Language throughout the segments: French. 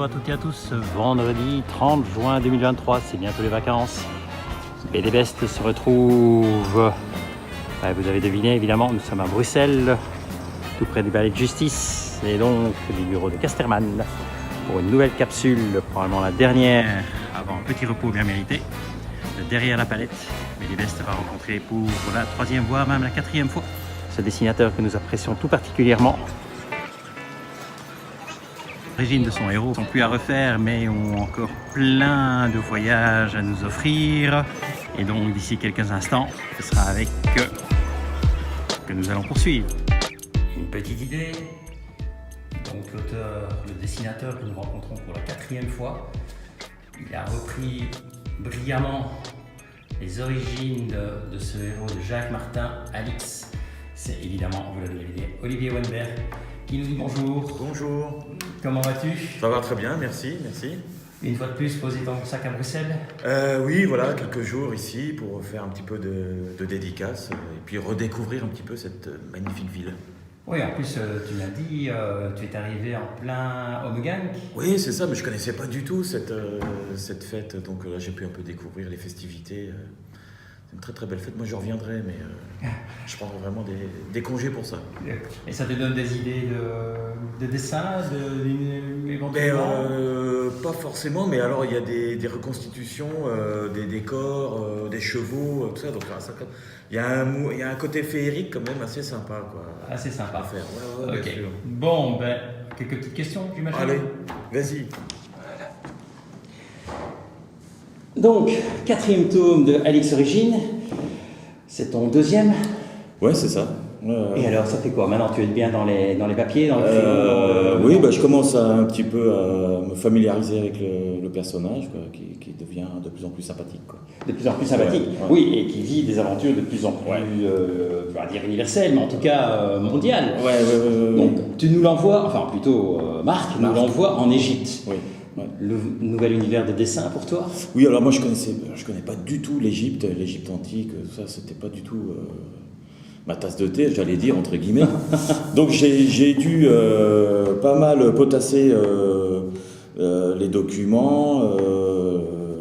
bonjour à toutes et à tous. Vendredi 30 juin 2023, c'est bientôt les vacances. BD Best se retrouve, vous avez deviné évidemment, nous sommes à Bruxelles, tout près du palais de justice et donc du bureau de Casterman pour une nouvelle capsule, probablement la dernière avant un petit repos bien mérité. Derrière la palette, BD Best va rencontrer pour la troisième voire même la quatrième fois ce dessinateur que nous apprécions tout particulièrement. Les origines de son héros sont plus à refaire, mais ont encore plein de voyages à nous offrir. Et donc d'ici quelques instants, ce sera avec que nous allons poursuivre. Une petite idée. Donc l'auteur, le dessinateur que nous rencontrons pour la quatrième fois, il a repris brillamment les origines de ce héros de Jacques Martin, Alix. C'est évidemment, vous l'avez deviné, Olivier Wenberg qui nous dit bonjour. Bonjour. Comment vas-tu? Ça va très bien, merci. Une fois de plus, poser ton sac à Bruxelles? Oui, voilà, quelques jours ici pour faire un petit peu de dédicace et puis redécouvrir un petit peu cette magnifique ville. Oui, en plus, tu m'as dit, tu es arrivé en plein Homegang. Oui, c'est ça, mais je ne connaissais pas du tout cette fête, donc là j'ai pu un peu découvrir les festivités. C'est une très très belle fête, moi je reviendrai, mais je prendrai vraiment des congés pour ça. Et ça te donne des idées de dessin, éventuellement? Pas forcément, mais alors il y a des reconstitutions, des décors, des chevaux, tout ça, donc il y a un côté féerique quand même assez sympa, quoi. Assez sympa. À faire, ouais, ok. bien sûr. Bon, quelques petites questions, j'imagine. Allez, vas-y. Donc, quatrième tome de Alix Origine, c'est ton deuxième? Ouais, c'est ça. Et alors, ça fait quoi? Maintenant, tu es bien dans les papiers, dans le film, Oui, je commence un petit peu à me familiariser avec le personnage, quoi, qui devient de plus en plus sympathique, quoi. De plus en plus sympathique, ouais. Oui, et qui vit des aventures de plus en plus, on va dire universelles, mais en tout cas mondiales. Ouais. Donc, tu nous l'envoies, enfin plutôt Marc nous l'envoie en Égypte. Oui. Ouais. Le nouvel univers de dessin pour toi? Oui, alors moi je connais pas du tout l'Égypte antique, ça c'était pas du tout ma tasse de thé, j'allais dire entre guillemets. Donc j'ai dû pas mal potasser les documents,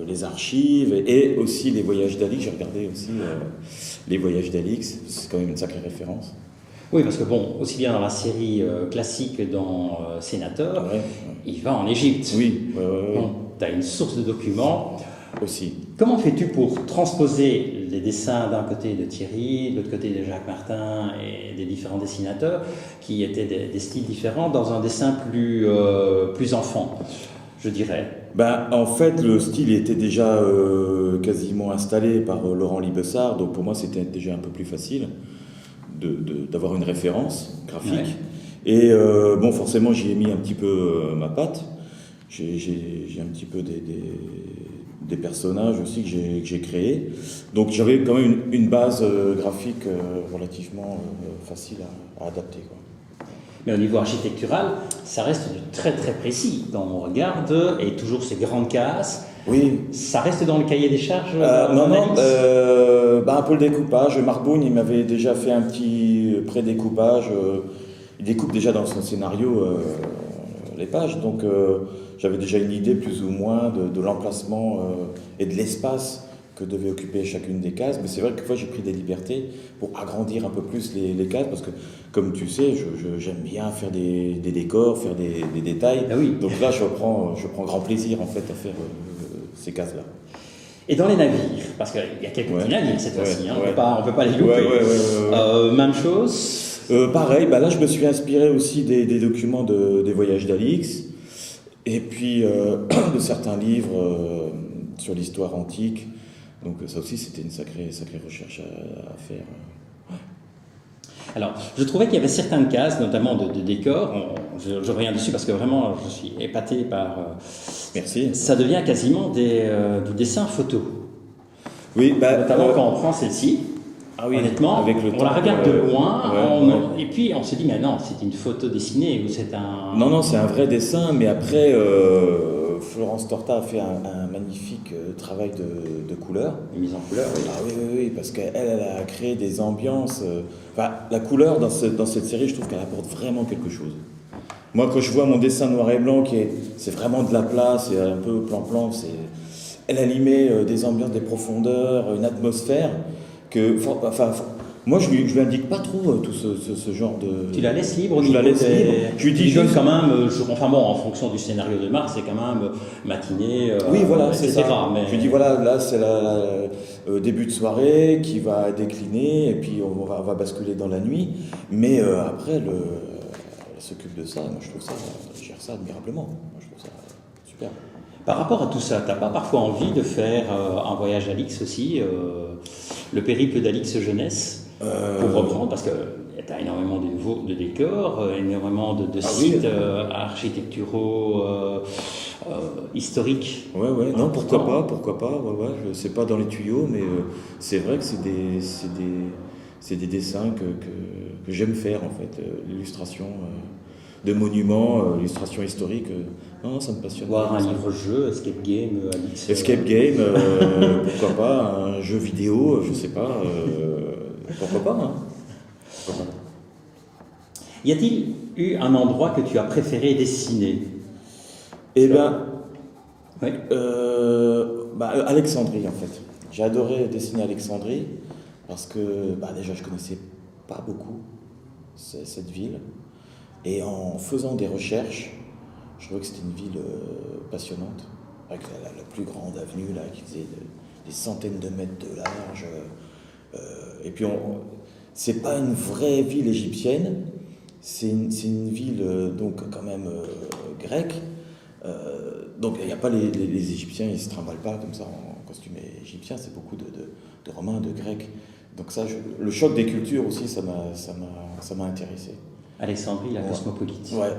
les archives et aussi les voyages d'Alix. J'ai regardé aussi les voyages d'Alix, c'est quand même une sacrée référence. Oui, parce que bon, aussi bien dans la série classique que dans Sénateur, il va en Égypte. Oui. Donc, tu as une source de documents. Aussi. Comment fais-tu pour transposer les dessins d'un côté de Thierry, de l'autre côté de Jacques Martin et des différents dessinateurs, qui étaient des styles différents, dans un dessin plus enfant, je dirais? En fait, le style était déjà quasiment installé par Laurent Libessard, donc pour moi c'était déjà un peu plus facile d'avoir une référence graphique. Ouais. Et forcément j'y ai mis un petit peu ma patte. J'ai un petit peu des personnages aussi que j'ai créés. Donc j'avais quand même une base graphique relativement facile à adapter, quoi. Mais au niveau architectural, ça reste du très très précis. Quand on regarde, et toujours ces grandes cases, oui. Ça reste dans le cahier des charges? Non, un peu le découpage. Marc Boone, il m'avait déjà fait un petit pré-découpage. Il découpe déjà dans son scénario les pages, donc j'avais déjà une idée plus ou moins de l'emplacement et de l'espace que devait occuper chacune des cases. Mais c'est vrai que fois j'ai pris des libertés pour agrandir un peu plus les cases, parce que comme tu sais, j'aime bien faire des décors, faire des détails. Ah oui. Donc là je prends grand plaisir en fait à faire ces cases-là. Et dans les navires, parce qu'il y a quelques petits navires cette fois-ci, on peut pas les louper. Même chose. Pareil, là je me suis inspiré aussi des documents des voyages d'Alix, et puis de certains livres sur l'histoire antique. Donc ça aussi c'était une sacrée recherche à faire. Alors, je trouvais qu'il y avait certaines cases, notamment de décors, je reviens dessus parce que vraiment je suis épaté par... Merci. Ça devient quasiment du dessin photo. Oui, notamment quand on prend celle-ci. Ah oui, honnêtement, avec on la regarde de loin, et puis on se dit, mais non, c'est une photo dessinée ou c'est un... Non, c'est un vrai dessin, mais après, Florence Torta a fait un magnifique travail de couleur. Une mise en couleur, oui. Ah oui, parce qu'elle a créé des ambiances... la couleur dans cette série, je trouve qu'elle apporte vraiment quelque chose. Moi, quand je vois mon dessin noir et blanc, c'est vraiment de la place, c'est un peu plan-plan, elle animait des ambiances, des profondeurs, une atmosphère moi, je lui indique pas trop tout ce genre de... Tu la laisses libre au Je niveau la laisse libre. Je lui dis tu donnes juste... quand même, enfin bon, en fonction du scénario de Marc, c'est quand même matinée, Oui, voilà, c'est etc. ça. Mais... Je lui dis, voilà, là, c'est début de soirée qui va décliner, et puis on va basculer dans la nuit. Mais après, elle s'occupe de ça. Moi, je trouve ça, elle gère ça admirablement. Moi, je trouve ça super. Par rapport à tout ça, t'as pas parfois envie de faire un voyage Alix aussi, le périple d'Alix Jeunesse, pour reprendre, parce que tu as énormément de décors, énormément de sites architecturaux, historiques. Ouais, non, pourquoi pas, ouais, c'est pas dans les tuyaux, mais c'est vrai que c'est des dessins que j'aime faire, en fait, l'illustration de monuments, illustration historique, non, ça me passionne. Voir un livre-jeu, Escape Game, Alix. Escape Game, pourquoi pas, un jeu vidéo, je sais pas, pourquoi pas, hein. Pourquoi pas. Y a-t-il eu un endroit que tu as préféré dessiner? Eh bien, oui. Alexandrie, en fait. J'ai adoré dessiner Alexandrie, parce que déjà je connaissais pas beaucoup cette ville. Et en faisant des recherches, je trouvais que c'était une ville passionnante, avec la plus grande avenue là, qui faisait des centaines de mètres de large. Et puis, c'est pas une vraie ville égyptienne, c'est une ville donc quand même grecque. Donc il n'y a pas les Égyptiens, ils se trimballent pas comme ça en costume égyptien, c'est beaucoup de Romains, de Grecs. Donc ça, le choc des cultures aussi, ça m'a intéressé. Alexandrie, la cosmopolite. Ouais.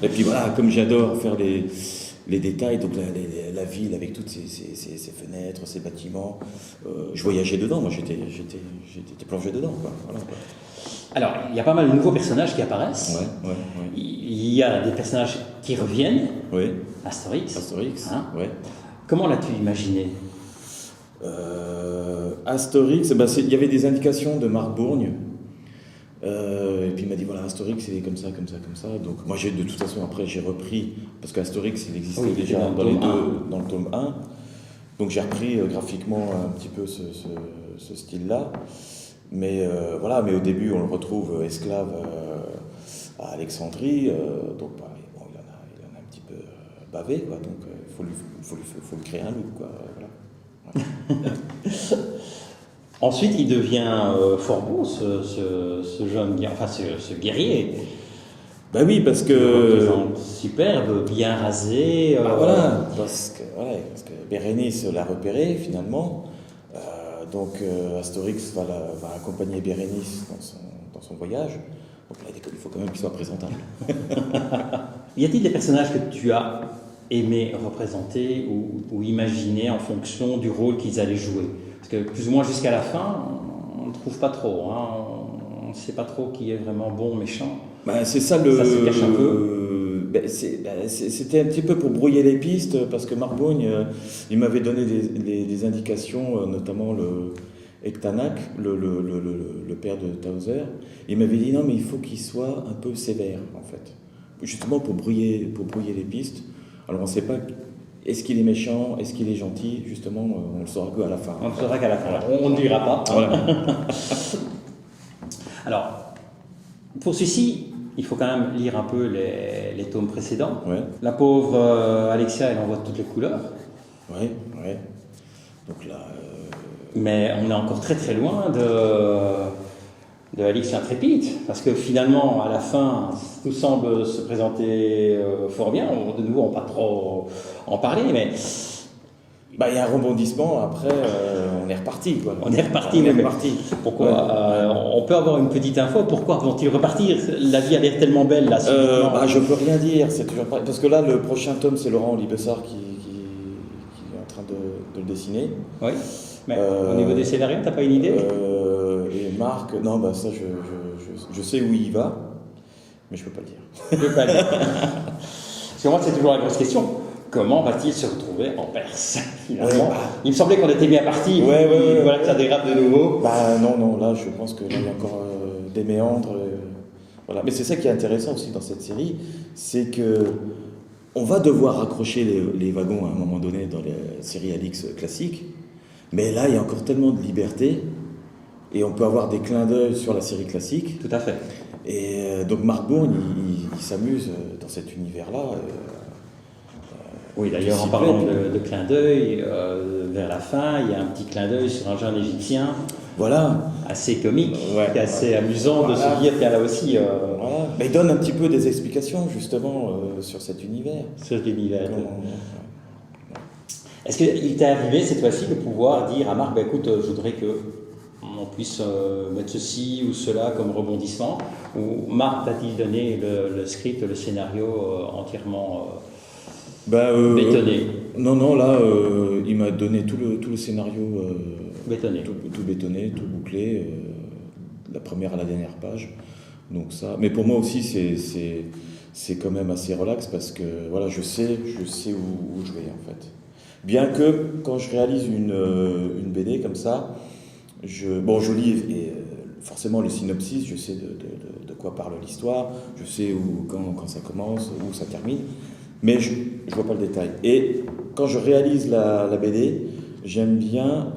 Et puis voilà, comme j'adore faire les détails, donc la ville avec toutes ses fenêtres, ses bâtiments, je voyageais dedans, moi j'étais plongé dedans. Voilà. Alors, il y a pas mal de nouveaux personnages qui apparaissent. Ouais. Il y a des personnages qui reviennent. Oui. Astérix. Hein, ouais. Comment l'as-tu imaginé? Astérix, il y avait des indications de Marc Bourgne. Et puis il m'a dit voilà, Astérix c'est comme ça. Donc moi de toute façon après j'ai repris, parce qu'Astérix il existait déjà dans le tome 1. Donc j'ai repris graphiquement un petit peu ce style-là. Mais mais au début on le retrouve esclave à Alexandrie. Donc il en a un petit peu bavé, quoi. Donc il faut lui créer un look, quoi. Voilà. Ensuite, il devient fort beau, ce jeune, enfin ce guerrier. Ben oui, parce que... Superbe, bien rasé. Voilà, parce que Bérénice l'a repéré finalement. Donc Astérix va accompagner Bérénice dans son voyage. Donc là, il faut quand même qu'il soit présentable. Y a-t-il des personnages que tu as aimé représenter ou imaginer en fonction du rôle qu'ils allaient jouer? Parce que plus ou moins jusqu'à la fin, on ne trouve pas trop. Hein. On ne sait pas trop qui est vraiment bon ou méchant. C'est ça Ça se cache un peu. C'était un petit peu pour brouiller les pistes, parce que Marc Bourgne, il m'avait donné des indications, notamment le Ektanak, le père de Towser. Il m'avait dit non, mais il faut qu'il soit un peu sévère, en fait. Justement pour brouiller les pistes. Alors on ne sait pas... Est-ce qu'il est méchant? Est-ce qu'il est gentil? Justement, on le saura qu'à la fin. On ne saura qu'à la fin. On ne dira pas. Voilà. Alors, pour ceci, il faut quand même lire un peu les tomes précédents. Ouais. La pauvre Alexia, elle en voit toutes les couleurs. Ouais. Donc là... Mais on est encore très très loin de Alix intrépide, parce que finalement, à la fin, tout semble se présenter fort bien. De nouveau, on ne va pas trop en parler, mais... Il y a un rebondissement, après, on est reparti, quoi. On est reparti. Pourquoi on peut avoir une petite info, pourquoi vont-ils repartir? La vie a l'air tellement belle, là. Je peux rien dire, c'est toujours pas... Parce que là, le prochain tome, c'est Laurent Libessard qui est en train de le dessiner. Oui, mais au niveau des scénarios, t'as pas une idée? Et Marc, non, ça, je sais où il va, mais je peux pas le dire. Je peux pas le dire. Parce que moi, c'est toujours la grosse question. Comment va-t-il se retrouver en Perse, finalement? Il me semblait qu'on était bien parti. Voilà que ça dérape de nouveau. Non, là, je pense que là, il y a encore des méandres. Voilà. Mais c'est ça qui est intéressant aussi dans cette série, c'est que on va devoir raccrocher les wagons à un moment donné dans les séries Alix classiques, mais là il y a encore tellement de liberté et on peut avoir des clins d'œil sur la série classique. Tout à fait. Et donc Marc Bourne, il s'amuse dans cet univers-là. Oui, d'ailleurs, en parlant de clin d'œil, vers la fin, il y a un petit clin d'œil sur un jeune Égyptien. Voilà. Assez comique, Ouais. assez amusant de se dire qu'il y a là aussi. Voilà. Mais il donne un petit peu des explications justement sur cet univers. Sur l'univers. Comment- Est-ce qu'il t'est arrivé cette fois-ci de pouvoir dire à Marc, bah, écoute, je voudrais que on puisse mettre ceci ou cela comme rebondissement, ou Marc t'a-t-il donné le script, le scénario entièrement bétonné? Non, là, il m'a donné tout le scénario Bétonné. tout bétonné, tout bouclé, de la première à la dernière page. Donc ça, mais pour moi aussi, c'est quand même assez relax parce que voilà, je sais où je vais en fait. Bien que quand je réalise une BD comme ça, je lis et forcément le synopsis, je sais de quoi parle l'histoire, je sais quand ça commence, où ça termine, mais je vois pas le détail. Et quand je réalise la BD, j'aime bien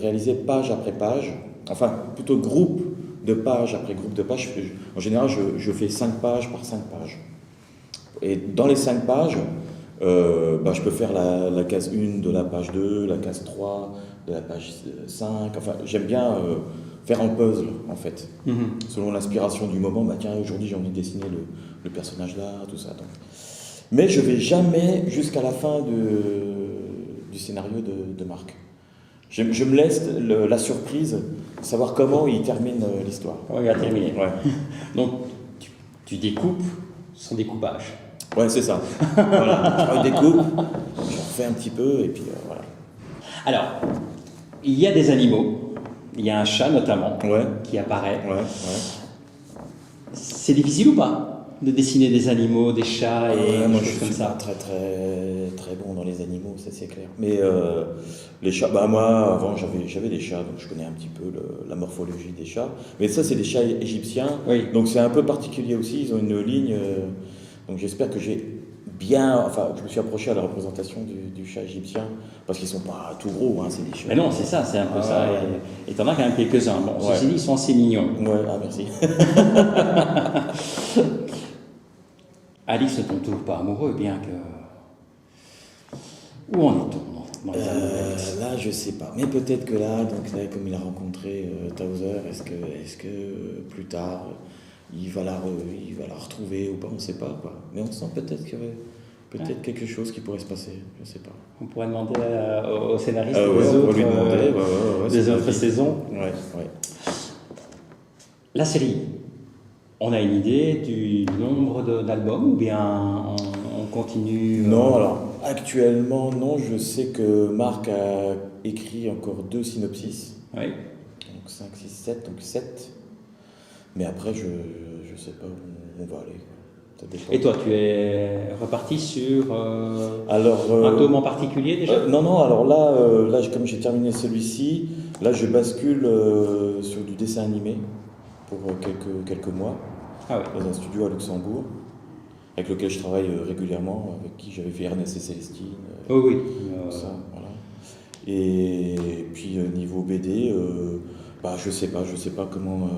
réaliser page après page, enfin plutôt groupe de page après groupe de pages. En général, je fais 5 pages par 5 pages. Et dans les 5 pages, je peux faire la case 1 de la page 2, la case 3 de la page 5. Enfin, j'aime bien faire un puzzle, en fait. Mm-hmm. Selon l'inspiration du moment, tiens, aujourd'hui j'ai envie de dessiner le personnage là, tout ça. Donc. Mais je ne vais jamais jusqu'à la fin du scénario de Marc. Je me laisse la surprise de savoir comment il termine l'histoire. Oui, il a terminé. Ouais. Donc, tu découpes son découpage. Ouais, c'est ça. Voilà, je découpe, j'en fais un petit peu, et puis voilà. Alors, il y a des animaux, il y a un chat notamment, qui apparaît. Ouais. C'est difficile ou pas de dessiner des animaux, des chats et moi, des je choses comme suis ça? pas très bon dans les animaux, ça c'est clair. Mais les chats, moi avant j'avais des chats, donc je connais un petit peu la morphologie des chats. Mais ça c'est des chats égyptiens, donc c'est un peu particulier aussi, ils ont une ligne, donc j'espère que j'ai bien, je me suis approché à la représentation du chat égyptien, parce qu'ils sont pas tout gros, c'est des chats. Mais non, c'est ça, c'est un peu ça, et t'en as quand même quelques-uns. Bon, ceci dit, ils sont assez mignons. Ouais, merci. Alix ne tombe toujours pas amoureux, bien que... Où en est-on dans les amours d'Alix? Là, je sais pas. Mais peut-être que là, comme il a rencontré Towser, est-ce que plus tard, il va la retrouver ou pas, on ne sait pas. Quoi. Mais on sent peut-être qu'il y aurait quelque chose qui pourrait se passer, je ne sais pas. On pourrait demander au scénariste des autres saisons. Ouais. La série. On a une idée du nombre d'albums ou bien on continue Non, alors actuellement, non. Je sais que Marc a écrit encore 2 synopsis. Oui. Donc 5, 6, 7, donc 7. Mais après, je ne sais pas où on va aller. Ça dépend. Et toi, tu es reparti sur un tome en particulier déjà? Non, alors là, comme j'ai terminé celui-ci, là je bascule sur du dessin animé pour quelques mois, dans un studio à Luxembourg, avec lequel je travaille régulièrement, avec qui j'avais fait Ernest et Célestine. Oui. Ça, voilà. Et puis niveau BD, je sais pas comment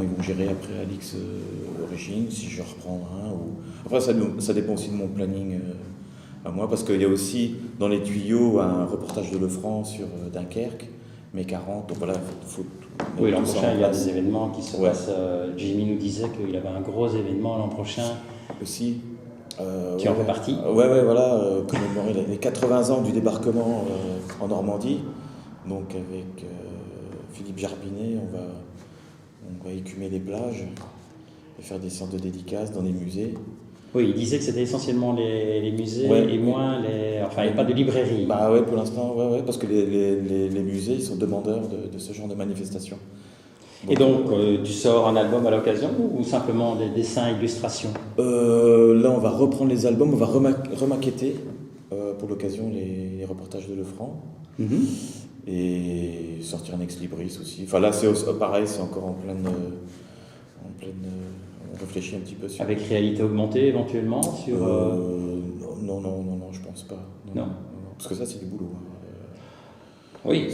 ils vont gérer après Alix Origine, si je reprends un ou... Après ça dépend aussi de mon planning à moi, parce qu'il y a aussi dans les tuyaux un reportage de Lefranc sur Dunkerque, mai 40, donc voilà, faut oui, l'an prochain il y a des événements qui se passent. Jimmy nous disait qu'il avait un gros événement l'an prochain. Aussi. Tu en fais partie? Voilà, commémorer les 80 ans du débarquement en Normandie, donc avec Philippe Jarbinet, on va écumer les plages et faire des sortes de dédicaces dans les musées. Oui, il disait que c'était essentiellement les musées et moins les... Enfin, il n'y a pas de librairie. Pour l'instant, parce que les musées, ils sont demandeurs de ce genre de manifestations. Et donc, tu sors un album à l'occasion ou simplement des dessins, illustrations? Là, on va reprendre les albums, on va remaqueter pour l'occasion les reportages de Lefranc. Et sortir un ex-libris aussi. Enfin là, c'est pareil, c'est encore en on réfléchit un petit peu sur... Avec réalité augmentée éventuellement sur... Non, je pense pas. Non. Parce que ça, c'est du boulot. Oui.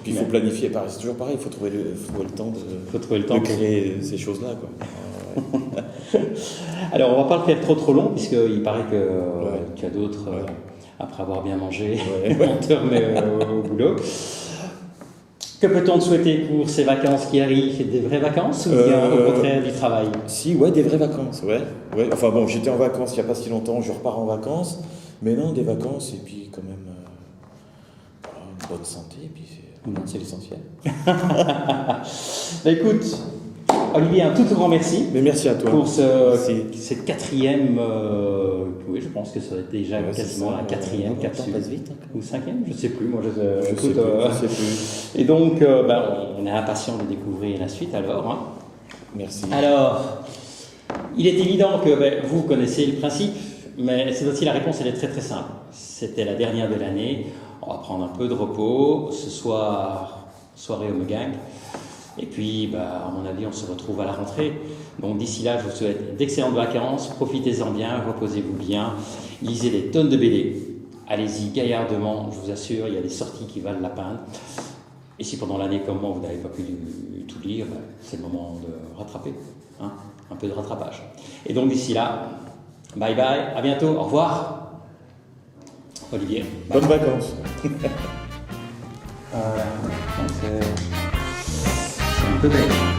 Puis il faut planifier, c'est toujours pareil, il faut trouver le temps de créer ces choses-là, quoi. Alors, on va pas le faire trop long, puisqu'il paraît que tu as d'autres, après avoir bien mangé, on te remet au boulot. Que peut-on te souhaiter pour ces vacances qui arrivent? Des vraies vacances ou bien au contraire du travail? Si, des vraies vacances, ouais. Enfin bon, j'étais en vacances il n'y a pas si longtemps, je repars en vacances, mais non, des vacances, et puis quand même une bonne santé, et puis c'est l'essentiel. Écoute, Olivier, un tout grand merci. Mais merci à toi. Pour cette quatrième, oui, je pense que ça va être déjà quasiment la quatrième capsule. Passe vite, hein. Ou cinquième, je ne sais plus. Moi, je sais plus. Et donc, on est impatient de découvrir la suite alors. Hein. Merci. Alors, il est évident que vous connaissez le principe, mais c'est aussi la réponse, elle est très très simple. C'était la dernière de l'année. On va prendre un peu de repos. Ce soir, soirée au Megang. Et puis, à mon avis, on se retrouve à la rentrée. Donc d'ici là, je vous souhaite d'excellentes vacances. Profitez-en bien, reposez-vous bien. Lisez des tonnes de BD. Allez-y gaillardement, je vous assure, il y a des sorties qui valent la peine. Et si pendant l'année, comme moi, vous n'avez pas pu tout lire, c'est le moment de rattraper. Hein, un peu de rattrapage. Et donc d'ici là, bye bye, à bientôt, au revoir. Olivier. Bonnes vacances. C'est un peu bête.